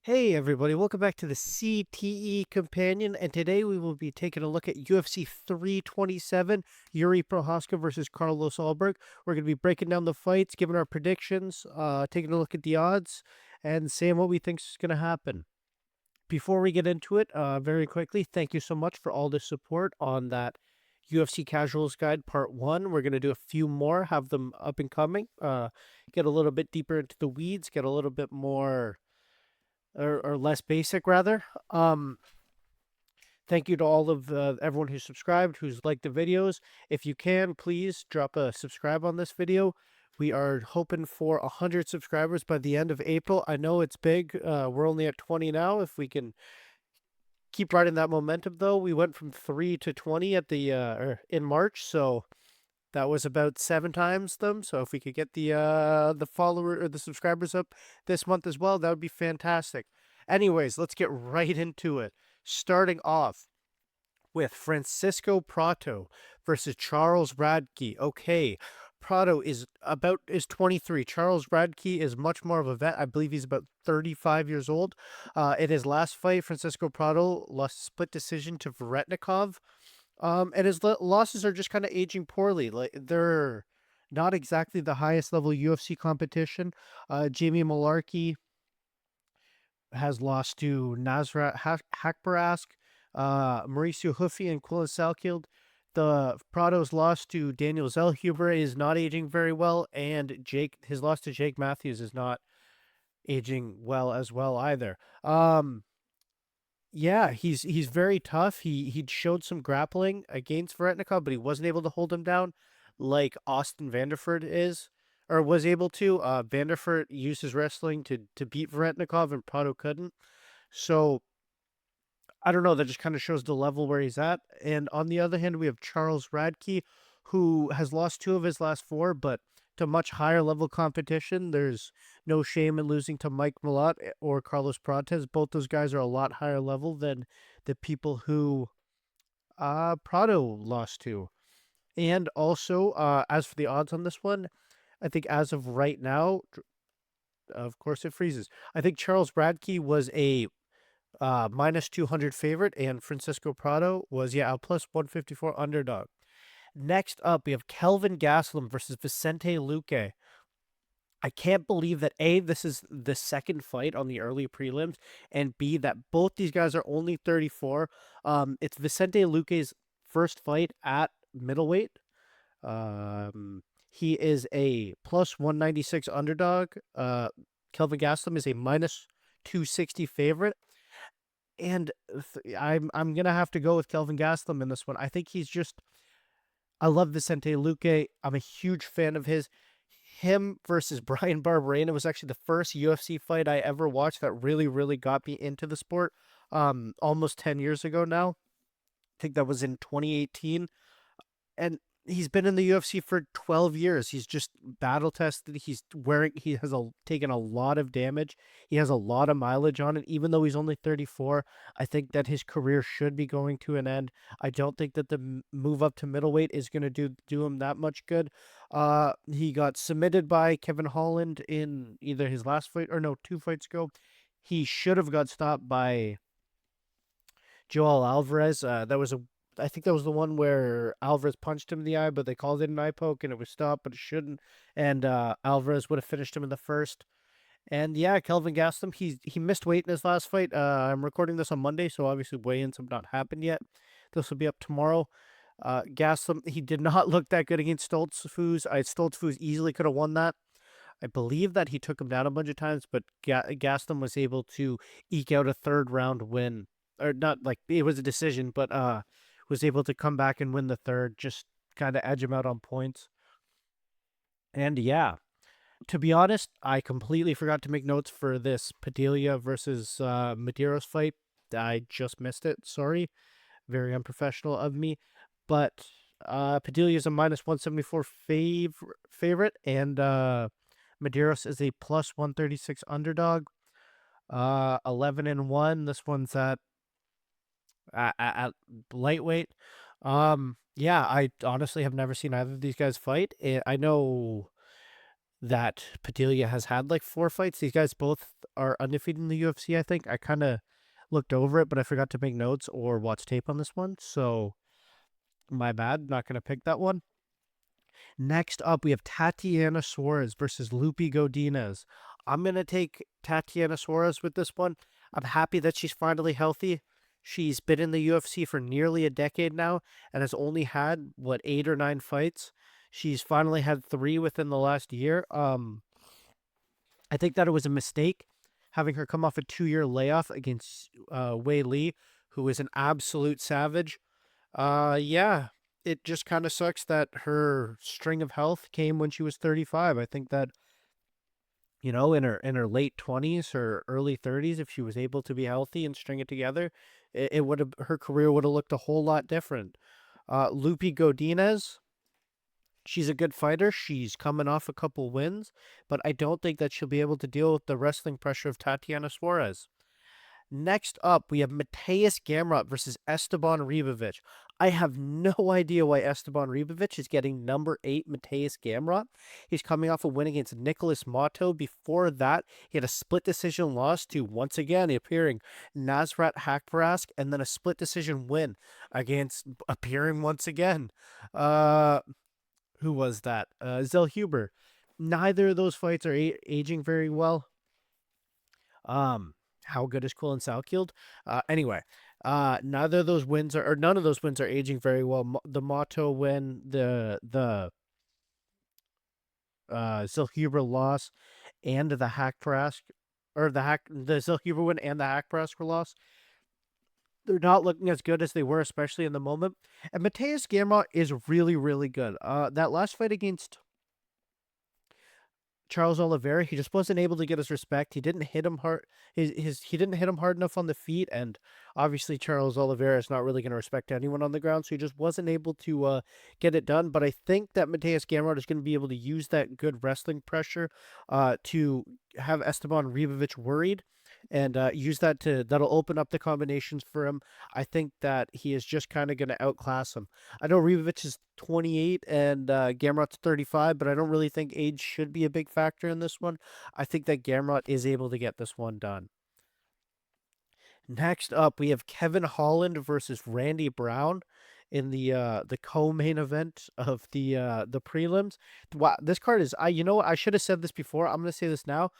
Hey everybody, welcome back to the CTE Companion, and today we will be taking a look at UFC 327, Jiri Prochazka versus Carlos Ulberg. We're going to be breaking down the fights, giving our predictions, taking a look at the odds, and saying what we think is going to happen. Before we get into it, very quickly, thank you so much for all the support on that UFC Casuals Guide Part 1. We're going to do a few more, have them up and coming, get a little bit deeper into the weeds, get a little bit more or less basic rather. Thank you to all of everyone who's subscribed, who's liked the videos. If you can, please drop a subscribe on this video. We are hoping for 100 subscribers by the end of April. I know it's big. We're only at 20 now. If we can keep riding that momentum, though, we went from 3 to 20 at the in March, so that was about 7 times them. So if we could get the follower or the subscribers up this month as well, that would be fantastic. Anyways, let's get right into it. Starting off with Francisco Prato versus Charles Radke. Okay, Prato is 23. Charles Radke is much more of a vet. I believe he's about 35 years old. In his last fight, Francisco Prato lost split decision to Veretnikov. And his losses are just kind of aging poorly. Like they're not exactly the highest level UFC competition. Jamie Malarkey has lost to Nasrat Hakbarask, Mauricio Huffy, and Quillen Salkild. The Prado's loss to Daniel Zellhuber is not aging very well, and his loss to Jake Matthews is not aging well as well either. Yeah, he's very tough. He showed some grappling against Veretnikov, but he wasn't able to hold him down like Austin Vanderford is or was able to. Vanderford used his wrestling to beat Veretnikov, and Prado couldn't. So I don't know. That just kind of shows the level where he's at. And on the other hand, we have Charles Radke, who has lost 2 of his last 4, but to much higher level competition. There's no shame in losing to Mike Malott or Carlos Prates. Both those guys are a lot higher level than the people who Prado lost to. And also, as for the odds on this one, I think as of right now, of course it freezes. I think Charles Radke was a minus 200 favorite, and Francisco Prado was, a plus 154 underdog. Next up, we have Kelvin Gastelum versus Vicente Luque. I can't believe that A, this is the second fight on the early prelims, and B, that both these guys are only 34. It's Vicente Luque's first fight at middleweight. He is a plus 196 underdog. Kelvin Gastelum is a minus 260 favorite. And I'm gonna have to go with Kelvin Gastelum in this one. I think he's just I love Vicente Luque. I'm a huge fan of his. Him versus Brian Barberena was actually the first UFC fight I ever watched that really, really got me into the sport. Almost 10 years ago now. I think that was in 2018. And he's been in the UFC for 12 years. He's just battle tested. He has taken a lot of damage. He has a lot of mileage on it. Even though he's only 34, I think that his career should be going to an end. I don't think that the move up to middleweight is going to do him that much good. He got submitted by Kevin Holland in either his last fight or no, 2 fights ago. He should have got stopped by Joel Alvarez. I think that was the one where Alvarez punched him in the eye, but they called it an eye poke and it was stopped, but it shouldn't. And Alvarez would have finished him in the first. And yeah, Kelvin Gastelum, he missed weight in his last fight. I'm recording this on Monday, so obviously weigh-ins have not happened yet. This will be up tomorrow. Gastelum, he did not look that good against Stoltzfus. Stoltzfus easily could have won that. I believe that he took him down a bunch of times, but Gastelum was able to eke out a third round win, or not like it was a decision, but was able to come back and win the third, just kind of edge him out on points. And yeah, to be honest, I completely forgot to make notes for this Padilla versus Medeiros fight. I just missed it. Sorry, very unprofessional of me. But Padilla is a minus 174 favorite, and Medeiros is a plus 136 underdog. 11-1. This one's at lightweight. Yeah, I honestly have never seen either of these guys fight. I know that Padilla has had like 4 fights. These guys both are undefeated in the UFC, I think. I kind of looked over it, but I forgot to make notes or watch tape on this one. So my bad. Not going to pick that one. Next up, we have Tatiana Suarez versus Lupi Godinez. I'm going to take Tatiana Suarez with this one. I'm happy that she's finally healthy. She's been in the UFC for nearly a decade now and has only had, 8 or 9 fights. She's finally had 3 within the last year. I think that it was a mistake having her come off a 2-year layoff against Wei Li, who is an absolute savage. Yeah, it just kind of sucks that her string of health came when she was 35. I think that, in her late 20s or early 30s, if she was able to be healthy and string it together, it would have her career would have looked a whole lot different. Lupi Godinez, she's a good fighter. She's coming off a couple wins, but I don't think that she'll be able to deal with the wrestling pressure of Tatiana Suarez. Next up, we have Mateus Gamrot versus Esteban Ribovic. I have no idea why Esteban Ribovic is getting number 8 Mateus Gamrot. He's coming off a win against Nicholas Motto. Before that, he had a split decision loss to, once again, appearing Nasrat Hakparask, and then a split decision win against, appearing once again. Who was that? Zell Huber. Neither of those fights are aging very well. How good is Quillen Salkield? Anyway, neither of those wins are, or none of those wins are aging very well. The Motto win, the Zilhuber loss, and the Hackprask, or the Zilhuber win and the Hackprask loss. They're not looking as good as they were, especially in the moment. And Mateus Gamrot is really, really good. That last fight against Charles Oliveira, he just wasn't able to get his respect. He didn't hit him hard. He didn't hit him hard enough on the feet, and obviously Charles Oliveira is not really going to respect anyone on the ground, so he just wasn't able to get it done. But I think that Mateus Gamrot is going to be able to use that good wrestling pressure to have Esteban Ribovic worried, and use that'll open up the combinations for him. I think that he is just kind of going to outclass him. I know Ribovic is 28 and Gamrot's 35, but I don't really think age should be a big factor in this one. I think that Gamrot is able to get this one done. Next up, we have Kevin Holland versus Randy Brown in the co-main event of the prelims. Wow, this card is, I should have said this before. I'm gonna say this now.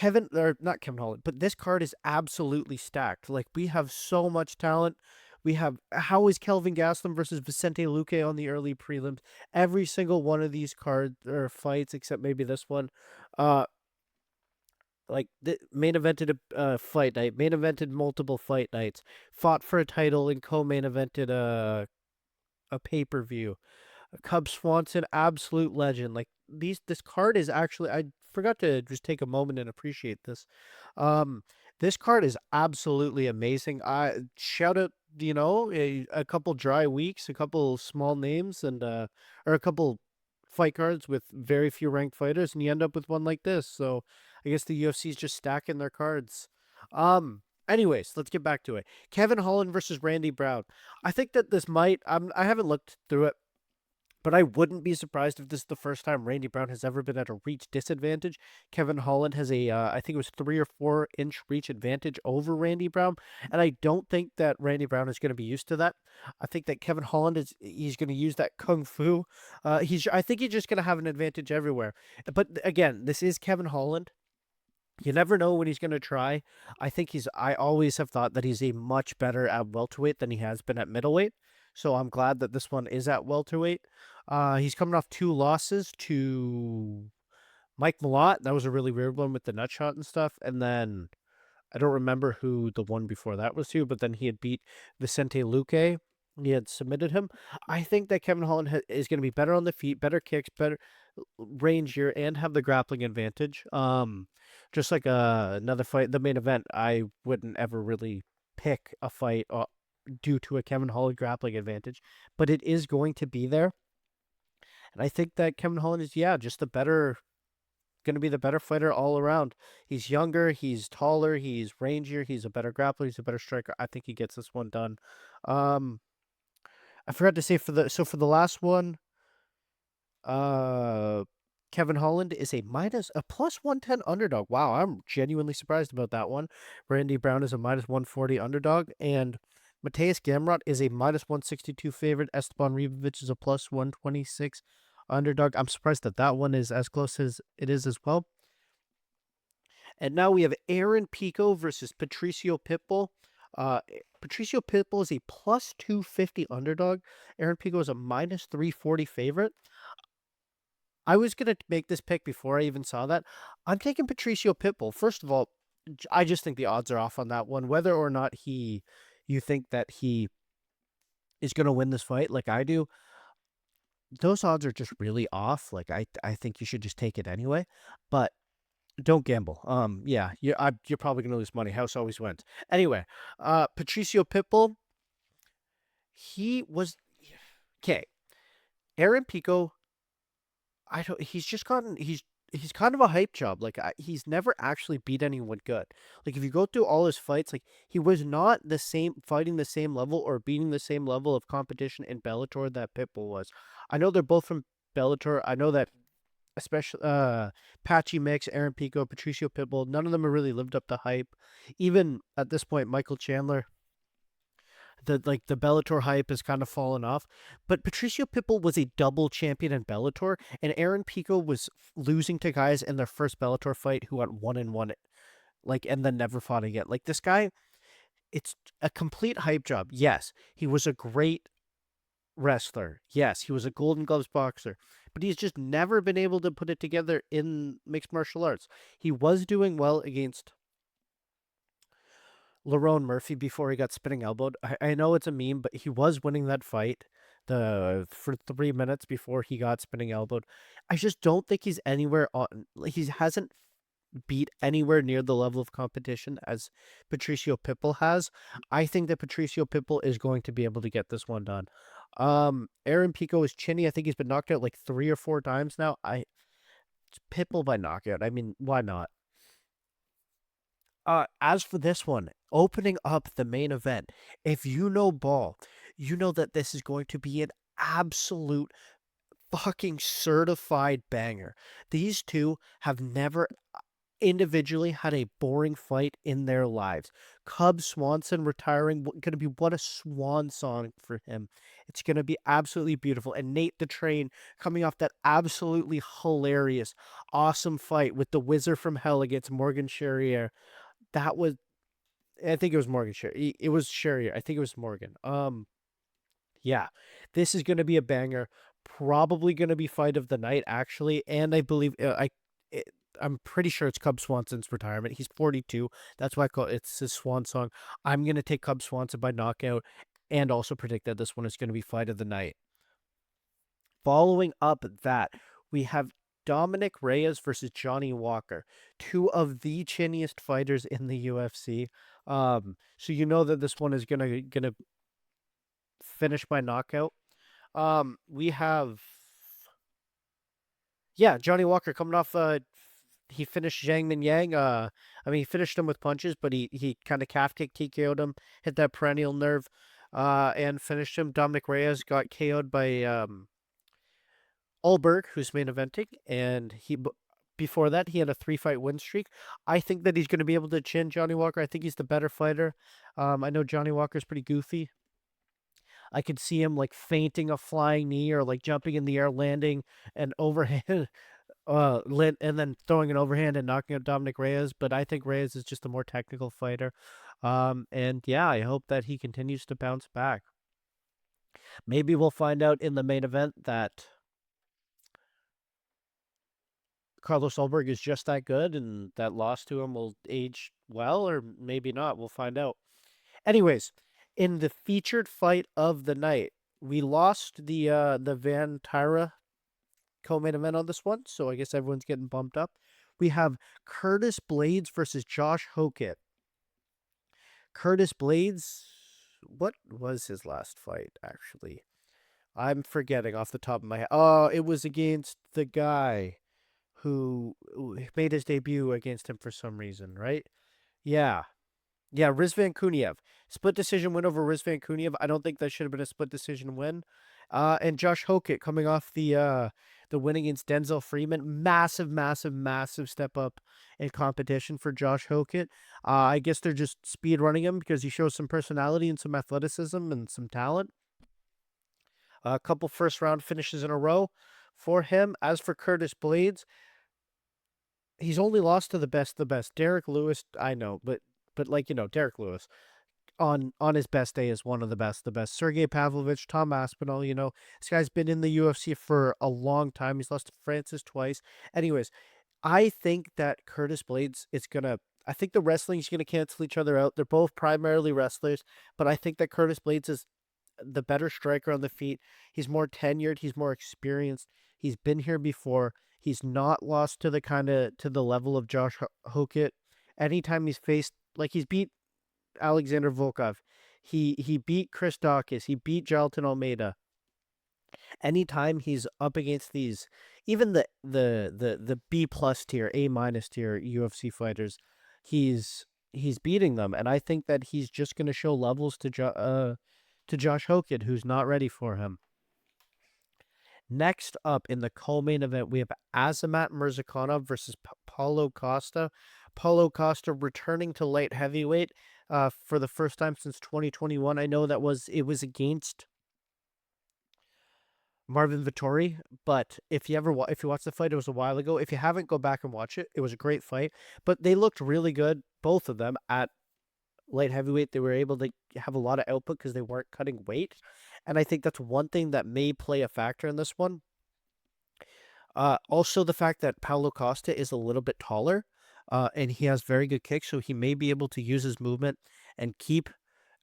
Not Kevin Holland, but this card is absolutely stacked. Like, we have so much talent. We have, how is Kelvin Gastelum versus Vicente Luque on the early prelims? Every single one of these cards or fights, except maybe this one, like the main evented a fight night, main evented multiple fight nights, fought for a title, and co-main evented a pay-per-view. Cub Swanson, absolute legend. Like, this card is actually, I forgot to just take a moment and appreciate this. This card is absolutely amazing. I shout out, a couple dry weeks, a couple small names, and or a couple fight cards with very few ranked fighters, and you end up with one like this. So I guess the UFC is just stacking their cards. Anyways, let's get back to it. Kevin Holland versus Randy Brown. I think that this might. I haven't looked through it, but I wouldn't be surprised if this is the first time Randy Brown has ever been at a reach disadvantage. Kevin Holland has I think it was 3 or 4 inch reach advantage over Randy Brown, and I don't think that Randy Brown is going to be used to that. I think that Kevin Holland he's going to use that kung fu. I think he's just going to have an advantage everywhere. But again, this is Kevin Holland. You never know when he's going to try. I always have thought that he's a much better at welterweight than he has been at middleweight. So I'm glad that this one is at welterweight. He's coming off 2 losses to Mike Malott. That was a really weird one with the nut shot and stuff. And then I don't remember who the one before that was to, but then he had beat Vicente Luque. He had submitted him. I think that Kevin Holland is going to be better on the feet, better kicks, better rangier, and have the grappling advantage. Just like another fight, the main event, I wouldn't ever really pick a fight due to a Kevin Holland grappling advantage, but it is going to be there. And I think that Kevin Holland is, just going to be the better fighter all around. He's younger, he's taller, he's rangier, he's a better grappler, he's a better striker. I think he gets this one done. I forgot to say for the last one, Kevin Holland is a plus 110 underdog. Wow, I'm genuinely surprised about that one. Randy Brown is a minus 140 underdog, and Mateus Gamrot is a minus 162 favorite. Esteban Ribovic is a plus 126 underdog. I'm surprised that that one is as close as it is as well. And now we have Aaron Pico versus Patricio Pitbull. Patricio Pitbull is a plus 250 underdog. Aaron Pico is a minus 340 favorite. I was going to make this pick before I even saw that. I'm taking Patricio Pitbull. First of all, I just think the odds are off on that one. Whether or not you think that he is going to win this fight like I do, those odds are just really off. Like I think you should just take it anyway. But don't gamble. Yeah, you're probably gonna lose money. House always wins. Anyway, Patricio Pitbull, he was okay. Aaron Pico, I don't. He's just gotten. He's kind of a hype job. Like he's never actually beat anyone good. Like if you go through all his fights, like he was not the same fighting the same level or beating the same level of competition in Bellator that Pitbull was. I know they're both from Bellator. I know that especially Patchy Mix, Aaron Pico, Patricio Pitbull, none of them have really lived up to hype. Even at this point, Michael Chandler, the Bellator hype has kind of fallen off. But Patricio Pitbull was a double champion in Bellator, and Aaron Pico was losing to guys in their first Bellator fight who went 1-1, like, and then never fought again. Like this guy, it's a complete hype job. Yes, he was a great wrestler. Yes, he was a Golden Gloves boxer, but he's just never been able to put it together in mixed martial arts. He was doing well against Lerone Murphy before he got spinning elbowed. I know it's a meme, but he was winning that fight for 3 minutes before he got spinning elbowed. I just don't think he's anywhere on. He hasn't beat anywhere near the level of competition as Patricio Pitbull has. I think that Patricio Pitbull is going to be able to get this one done. Aaron Pico is chinny. I think he's been knocked out like 3 or 4 times now. Pitbull by knockout. I mean, why not? As for this one, opening up the main event, if you know ball, you know that this is going to be an absolute fucking certified banger. These two have never individually had a boring fight in their lives. Cub Swanson retiring, going to be what a swan song for him. It's going to be absolutely beautiful. And Nate the Train coming off that absolutely hilarious, awesome fight with the Wizard from Hell against Morgan Charrier. That was, I think it was Morgan Charrier. It was Charrier. I think it was Morgan. Yeah, this is going to be a banger. Probably going to be fight of the night, actually. And I believe I'm pretty sure it's Cub Swanson's retirement. He's 42. That's why I call it's his swan song. I'm going to take Cub Swanson by knockout and also predict that this one is going to be fight of the night. Following up that, we have Dominic Reyes versus Johnny Walker, two of the chinniest fighters in the UFC. So you know that this one is gonna finish by knockout. We have Johnny Walker coming off he finished Zhang Min Yang. I mean he finished him with punches, but he kind of calf kick TKO'd him, hit that perennial nerve, and finished him. Dominic Reyes got KO'd by Ulberg, who's main eventing, and before that he had a 3-fight win streak. I think that he's going to be able to chin Johnny Walker. I think he's the better fighter. I know Johnny Walker's pretty goofy. I could see him like feinting a flying knee or like jumping in the air, landing an overhand, and then throwing an overhand and knocking out Dominic Reyes. But I think Reyes is just a more technical fighter. And yeah, I hope that he continues to bounce back. Maybe we'll find out in the main event that Carlos Ulberg is just that good and that loss to him will age well, or maybe not. We'll find out. Anyways, in the featured fight of the night, we lost the Van Tyra co-main event on this one, so I guess everyone's getting bumped up. We have Curtis Blades versus Josh Hokett. Curtis Blades, what was his last fight, actually? I'm forgetting off the top of my head. Oh, it was against the guy who made his debut against him for some reason, right? Yeah. Yeah, Rizvan Kuniev. Split decision win over Rizvan Kuniev. I don't think that should have been a split decision win. And Josh Hokett coming off the the win against Denzel Freeman. Massive, massive, massive step up in competition for Josh Hokett. I guess they're just speed running him because he shows some personality and some athleticism and some talent. A couple first round finishes in a row for him. As for Curtis Blades, he's only lost to the best, the best. Derek Lewis, I know, but like Derek Lewis on his best day is one of the best, the best. Sergey Pavlovich, Tom Aspinall, this guy's been in the UFC for a long time. He's lost to Francis twice. Anyways, I think that Curtis Blades is gonna. I think the wrestling's gonna cancel each other out. They're both primarily wrestlers, but I think that Curtis Blades is the better striker on the feet. He's more tenured. He's more experienced. He's been here before. He's not lost to the level of Josh Hokett. Anytime he's faced, like, he's beat Alexander Volkov, he beat Chris Dawkins, he beat Jalton Almeida. Anytime he's up against these, even the B plus tier, A minus tier UFC fighters, he's beating them, and I think that he's just going to show levels to Josh Hokett, who's not ready for him. Next up in the co-main event, we have Azamat Murzakanov versus Paulo Costa. Paulo Costa returning to light heavyweight for the first time since 2021. I know it was against Marvin Vettori, but if you watch the fight, it was a while ago. If you haven't, go back and watch it. It was a great fight, but they looked really good, both of them, at light heavyweight. They were able to have a lot of output because they weren't cutting weight, and I think that's one thing that may play a factor in this one. Also, the fact that Paulo Costa is a little bit taller, and he has very good kicks, so he may be able to use his movement and keep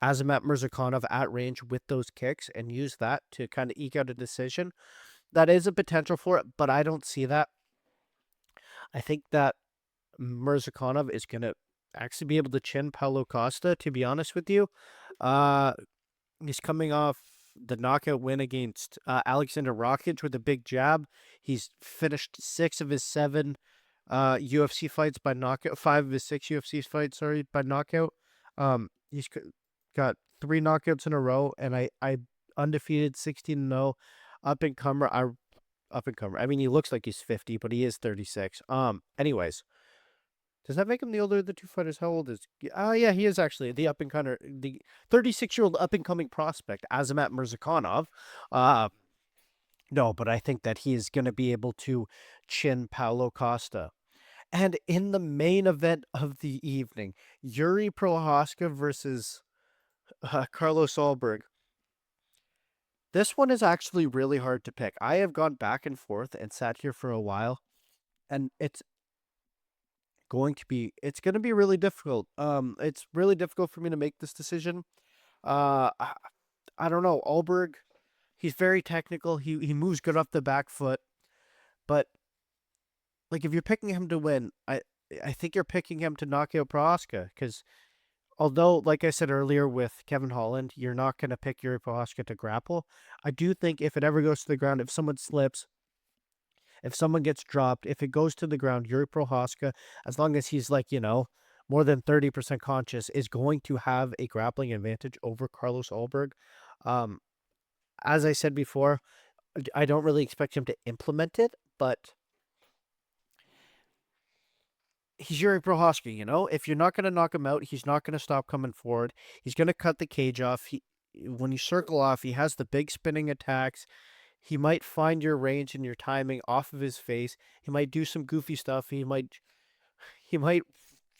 Azamat Murzakanov at range with those kicks and use that to kind of eke out a decision. That is a potential for it, but I don't see that. I think that Murzakanov is going to actually be able to chin Paulo Costa, to be honest with you. He's coming off the knockout win against Alexander Rakic with a big jab. He's finished 6 of his 7 UFC fights by knockout. 5 of his 6 UFC fights, by knockout. He's got 3 knockouts in a row, and I undefeated 16-0, up and comer. I mean, he looks like he's 50, but he is 36. Anyways, does that make him the older of the two fighters? How old is? Yeah, he is actually the 36-year-old up and coming prospect, Azamat Murzakanov. No, but I think that he is going to be able to chin Paulo Costa. And in the main event of the evening, Jiri Prochazka versus Carlos Ulberg. This one is actually really hard to pick. I have gone back and forth and sat here for a while, and it's going to be really difficult. It's really difficult for me to make this decision. I don't know. Ulberg, he's very technical. He moves good off the back foot, but like, if you're picking him to win, I think you're picking him to knock out Prochazka, because although, like I said earlier with Kevin Holland, you're not going to pick Jiri Prochazka to grapple. I do think if it ever goes to the ground, if someone slips, if someone gets dropped, if it goes to the ground, Jiri Prochazka, as long as he's more than 30% conscious, is going to have a grappling advantage over Carlos Ulberg. As I said before, I don't really expect him to implement it, but he's Jiri Prochazka, if you're not going to knock him out, he's not going to stop coming forward. He's going to cut the cage off. When you circle off, he has the big spinning attacks. He might find your range and your timing off of his face. He might do some goofy stuff. He might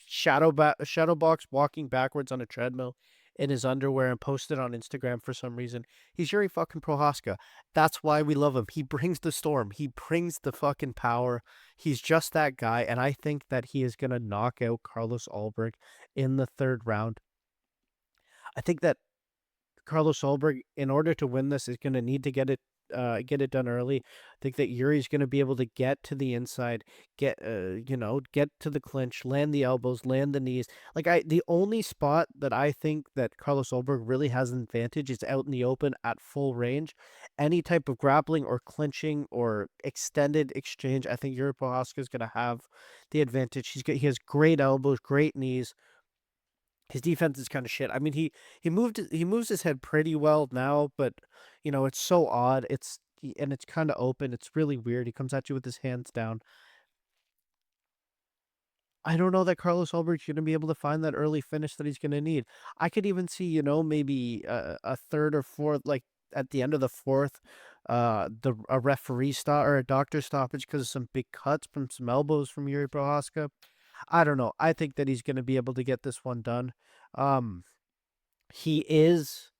shadow box walking backwards on a treadmill in his underwear and post it on Instagram for some reason. He's Jiri fucking Prochazka. That's why we love him. He brings the storm. He brings the fucking power. He's just that guy, and I think that he is going to knock out Carlos Ulberg in the 3rd round. I think that Carlos Ulberg, in order to win this, is going to need to get it done early. I think that Yuri's going to be able to get to the inside, get to the clinch, land the elbows, land the knees. The only spot that I think that Carlos Ulberg really has an advantage is out in the open at full range. Any type of grappling or clinching or extended exchange, I think Jiri Prochazka is going to have the advantage. He has great elbows, great knees. His defense is kind of shit. I mean, he moves his head pretty well now, but it's so odd. and it's kind of open. It's really weird. He comes at you with his hands down. I don't know that Carlos Ulberg's going to be able to find that early finish that he's going to need. I could even see, maybe a third or fourth, like at the end of the fourth, a referee stop or a doctor stoppage because of some big cuts from some elbows from Jiri Prochazka. I don't know. I think that he's going to be able to get this one done. He is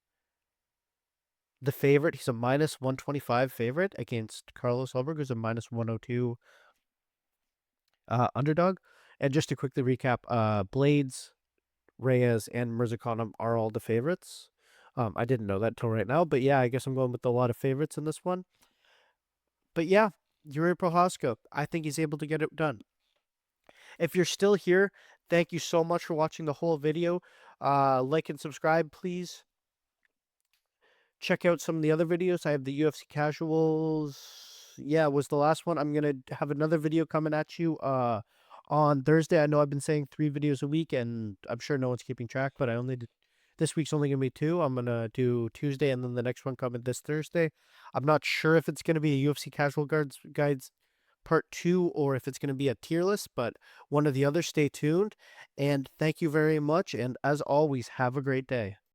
the favorite. He's a minus 125 favorite against Carlos Ulberg, who's a minus 102 underdog. And just to quickly recap, Blades, Reyes, and Mirzakhanov are all the favorites. I didn't know that till right now, but yeah, I guess I'm going with a lot of favorites in this one. But yeah, Jiri Prochazka, I think he's able to get it done. If you're still here, thank you so much for watching the whole video. Like and subscribe, please. Check out some of the other videos. I have the UFC Casuals. Yeah, was the last one. I'm going to have another video coming at you on Thursday. I know I've been saying 3 videos a week, and I'm sure no one's keeping track, but this week's only going to be 2. I'm going to do Tuesday, and then the next one coming this Thursday. I'm not sure if it's going to be a UFC Casual Guides Part 2 or if it's going to be a tier list, but one or the other. Stay tuned, and thank you very much, and as always, have a great day.